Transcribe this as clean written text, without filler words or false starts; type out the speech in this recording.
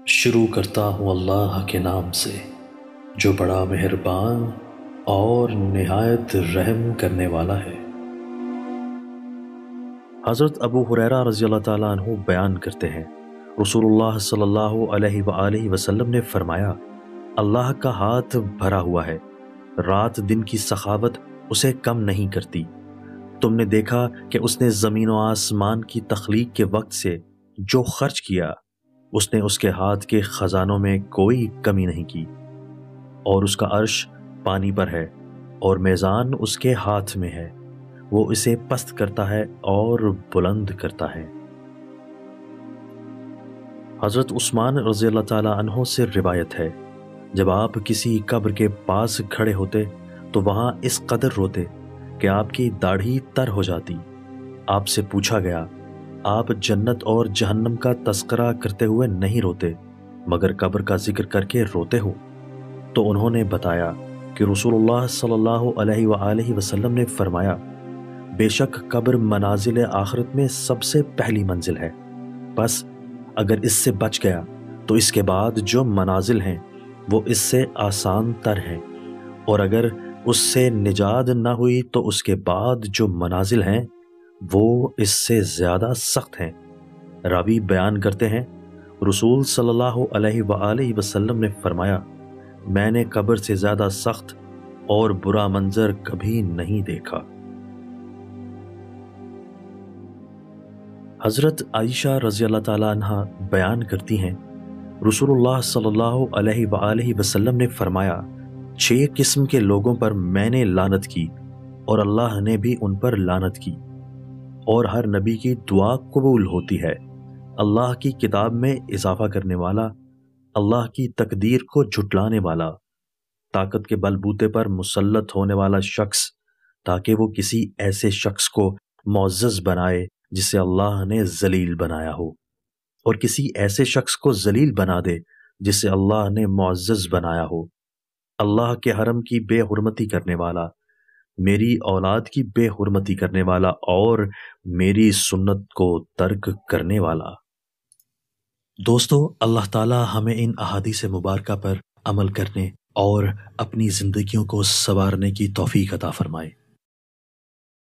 شروع کرتا ہوں اللہ کے نام سے جو بڑا مہربان اور نہایت رحم کرنے والا ہے۔ حضرت ابو ہریرہ رضی اللہ تعالیٰ عنہ بیان کرتے ہیں، رسول اللہ صلی اللہ علیہ وآلہ وسلم نے فرمایا، اللہ کا ہاتھ بھرا ہوا ہے، رات دن کی سخاوت اسے کم نہیں کرتی۔ تم نے دیکھا کہ اس نے زمین و آسمان کی تخلیق کے وقت سے جو خرچ کیا، اس نے اس کے ہاتھ کے خزانوں میں کوئی کمی نہیں کی، اور اس کا عرش پانی پر ہے اور میزان اس کے ہاتھ میں ہے، وہ اسے پست کرتا ہے اور بلند کرتا ہے۔ حضرت عثمان رضی اللہ تعالیٰ عنہ سے روایت ہے، جب آپ کسی قبر کے پاس کھڑے ہوتے تو وہاں اس قدر روتے کہ آپ کی داڑھی تر ہو جاتی۔ آپ سے پوچھا گیا، آپ جنت اور جہنم کا تذکرہ کرتے ہوئے نہیں روتے مگر قبر کا ذکر کر کے روتے ہو؟ تو انہوں نے بتایا کہ رسول اللہ صلی اللہ علیہ وآلہ وسلم نے فرمایا، بے شک قبر منازل آخرت میں سب سے پہلی منزل ہے، بس اگر اس سے بچ گیا تو اس کے بعد جو منازل ہیں وہ اس سے آسان تر ہیں، اور اگر اس سے نجات نہ ہوئی تو اس کے بعد جو منازل ہیں وہ اس سے زیادہ سخت ہیں۔ راوی بیان کرتے ہیں، رسول صلی اللہ علیہ وآلہ وسلم نے فرمایا، میں نے قبر سے زیادہ سخت اور برا منظر کبھی نہیں دیکھا۔ حضرت عائشہ رضی اللہ تعالیٰ عنہ بیان کرتی ہیں، رسول اللہ صلی اللہ علیہ وآلہ وسلم نے فرمایا، 6 قسم کے لوگوں پر میں نے لعنت کی اور اللہ نے بھی ان پر لعنت کی، اور ہر نبی کی دعا قبول ہوتی ہے، اللہ کی کتاب میں اضافہ کرنے والا، اللہ کی تقدیر کو جھٹلانے والا، طاقت کے بل بوتے پر مسلط ہونے والا شخص تاکہ وہ کسی ایسے شخص کو معزز بنائے جسے اللہ نے ذلیل بنایا ہو، اور کسی ایسے شخص کو ذلیل بنا دے جسے اللہ نے معزز بنایا ہو، اللہ کے حرم کی بے حرمتی کرنے والا، میری اولاد کی بے حرمتی کرنے والا، اور میری سنت کو ترک کرنے والا۔ دوستو، اللہ تعالی ہمیں ان احادیث مبارکہ پر عمل کرنے اور اپنی زندگیوں کو سنوارنے کی توفیق عطا فرمائے۔